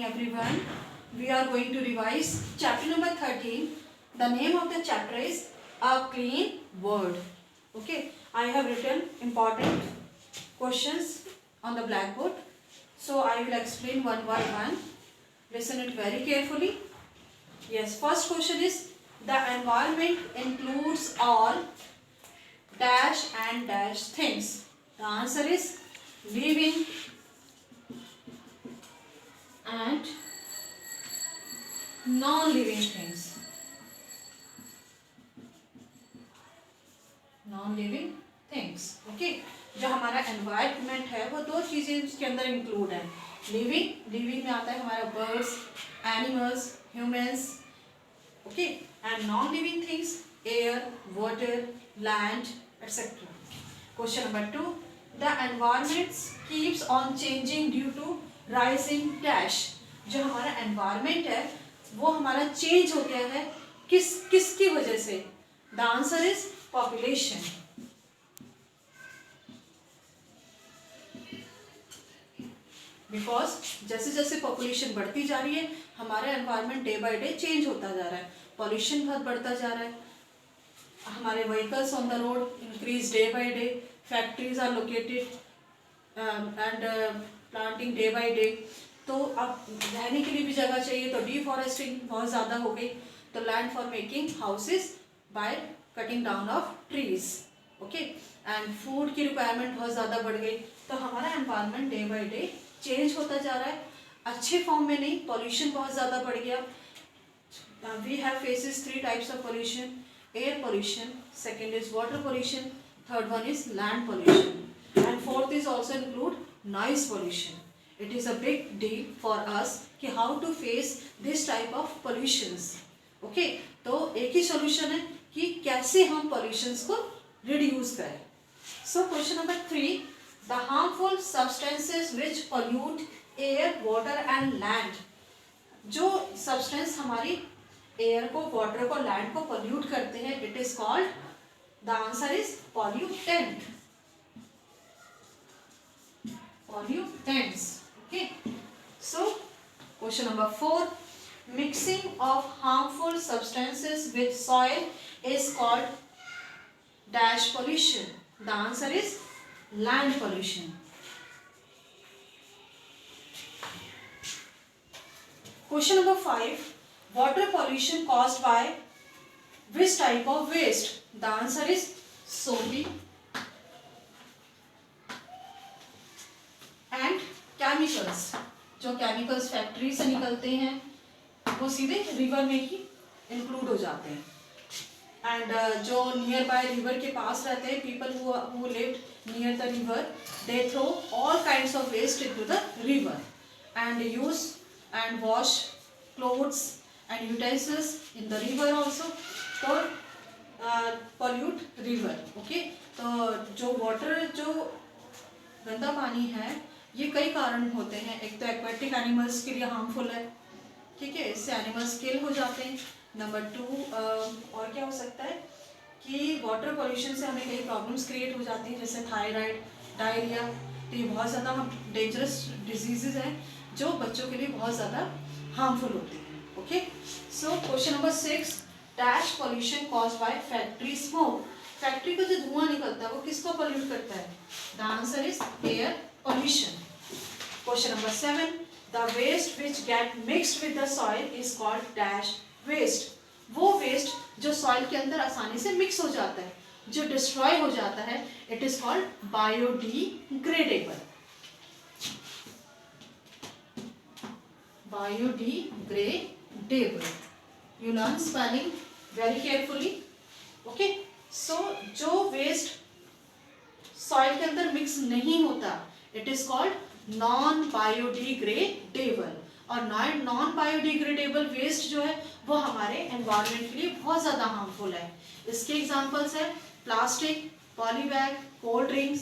everyone. We are going to revise chapter number 13. The name of the chapter is A Clean World. Okay, I have written important questions on the blackboard. So I will explain one by one. Listen it very carefully. Yes, first question is the environment includes all dash and dash things. The answer is living and non-living things. Non-living things. Okay, जो हमारा environment है वो दो चीजें उसके अंदर include है. Living में आता है हमारा birds, animals, humans. Okay, and non living things air, water, land etcetera. Question number 2, the environment keeps on changing due to rising dash. जो हमारा एनवायरनमेंट है वो हमारा चेंज हो गया है किसकी वजह से. The answer is population. Because जैसे जैसे पॉपुलेशन बढ़ती जा रही है हमारा environment day by day change होता जा रहा है. पॉल्यूशन बहुत बढ़ता जा रहा है. हमारे vehicles on the road increase day by day. Factories are located and planting day by day. तो अब रहने के लिए भी जगह चाहिए तो डिफॉरेस्टिंग बहुत ज़्यादा हो गई. तो land for making houses by cutting down of trees. Okay, and food की रिक्वायरमेंट बहुत ज़्यादा बढ़ गई. तो हमारा environment day by day change होता जा रहा है. अच्छे फॉर्म में नहीं, पॉल्यूशन बहुत ज़्यादा बढ़ गया. We have faces 3 types of pollution. Air pollution, second is water pollution, third one is land pollution, and fourth is also include noise pollution. It is a big deal for us कि how to face this type of pollutions. Okay, तो एक ही solution है कि कैसे हम pollutions को reduce करें. So question number 3, the harmful substances which pollute air, water and land. जो substance हमारी air को, water को, land को pollute करते हैं, it is called, the answer is pollutant. Pollutants. Okay, so question number 4, mixing of harmful substances with soil is called dash pollution. The answer is land pollution. Question number 5, water pollution caused by which type of waste? The answer is soapy and chemicals. जो chemicals factory से निकलते हैं वो सीधे river में ही include हो जाते हैं. एंड जो नियर बाय रिवर के पास रहते हैं, people who live near the river, they throw all kinds of waste into the river and use and wash clothes and utensils in the river also. तो pollute river. Okay, तो जो water, जो गंदा पानी है, ये कई कारण होते हैं. एक तो एक्वेटिक एनिमल्स के लिए हार्मफुल है. ठीक है, इससे एनिमल्स किल हो जाते हैं. नंबर 2, और क्या हो सकता है कि वाटर पॉल्यूशन से हमें कई प्रॉब्लम्स क्रिएट हो जाती हैं, जैसे थायराइड, डायरिया. तो ये बहुत ज़्यादा डेंजरस डिजीजेज हैं जो बच्चों के लिए बहुत ज़्यादा हार्मफुल होते हैं. Okay, so question number 6, dash pollution caused by factory smoke. Factory का जो धुआं निकलता है वो किसको पॉल्यूट करता है? The answer is air pollution. Question number 7, the waste which get mixed with the soil is called dash waste. वो वेस्ट जो सॉइल के अंदर आसानी से मिक्स हो जाता है, जो डिस्ट्रॉय हो जाता है, it is called biodegradable. Biodegradable. You learn spelling very carefully. Okay, so जो वेस्ट सॉइल के अंदर मिक्स नहीं होता, it is called non biodegradable. और नॉन बायोडिग्रेडेबल वेस्ट जो है वो हमारे एनवायरनमेंट के लिए बहुत ज़्यादा हार्मफुल है. इसके एग्जांपल्स है प्लास्टिक, पॉलीबैग, कोल्ड ड्रिंक्स.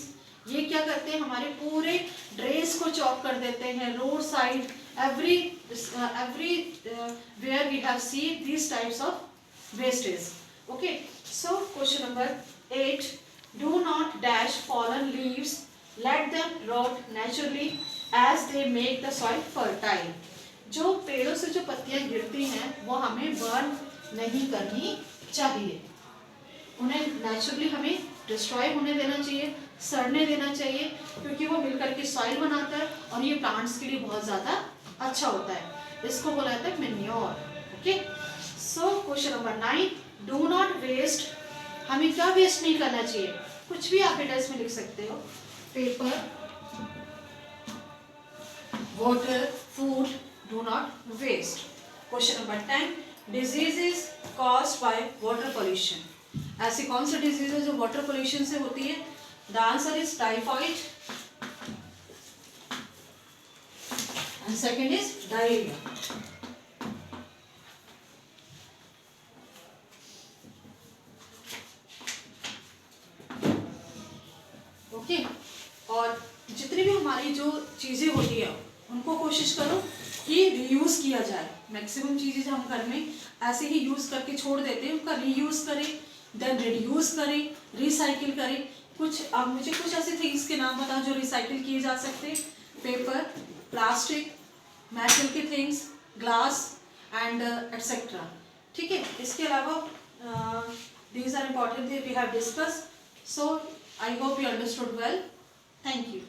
ये क्या करते हैं, हमारे पूरे ड्रेस को चॉक कर देते हैं. Road side everywhere we have seen these types of wastage. Okay, so question number 8, do not dash fallen leaves, let them rot naturally as they make the soil fertile. जो पेड़ों से जो पत्तियां गिरती हैं वो हमें बर्न नहीं करनी चाहिए, उन्हें नेचुरली हमें डिस्ट्रॉय होने देना चाहिए, सड़ने देना चाहिए, क्योंकि वो मिलकर के सॉइल बनाता है और ये प्लांट्स के लिए बहुत ज़्यादा अच्छा होता है। इसको बोला जाता है manure. Okay, so question number 9, do not waste, हमें क्या वेस्ट नहीं करना चाहिए, कुछ भी आप लेटर्स में लिख सकते हो, paper, water, food, do not waste. Question number 10, diseases caused by water pollution, ऐसी कौन सी डिजीज है जो वाटर पोल्यूशन से होती है? The answer is typhoid and second is diarrhoea. Okay, और जितनी भी हमारी जो चीजें होती है उनको कोशिश करो कि रीयूज किया जाए। मैक्सिमम चीजें हम घर में ऐसे ही यूज करके छोड़ देते हैं, उनका रीयूज करें, देन रिड्यूस करें, रिसाइकिल करें। कुछ अब मुझे कुछ ऐसे थिंग्स के नाम बताओ जो रिसाइकिल किए जा सकते हैं। पेपर, प्लास्टिक, मेटल के थिंग्स, ग्लास एंड एटसेट्रा। ठीक है, इसके अलावा these are important we have discuss, so I hope you understood well. Thank you.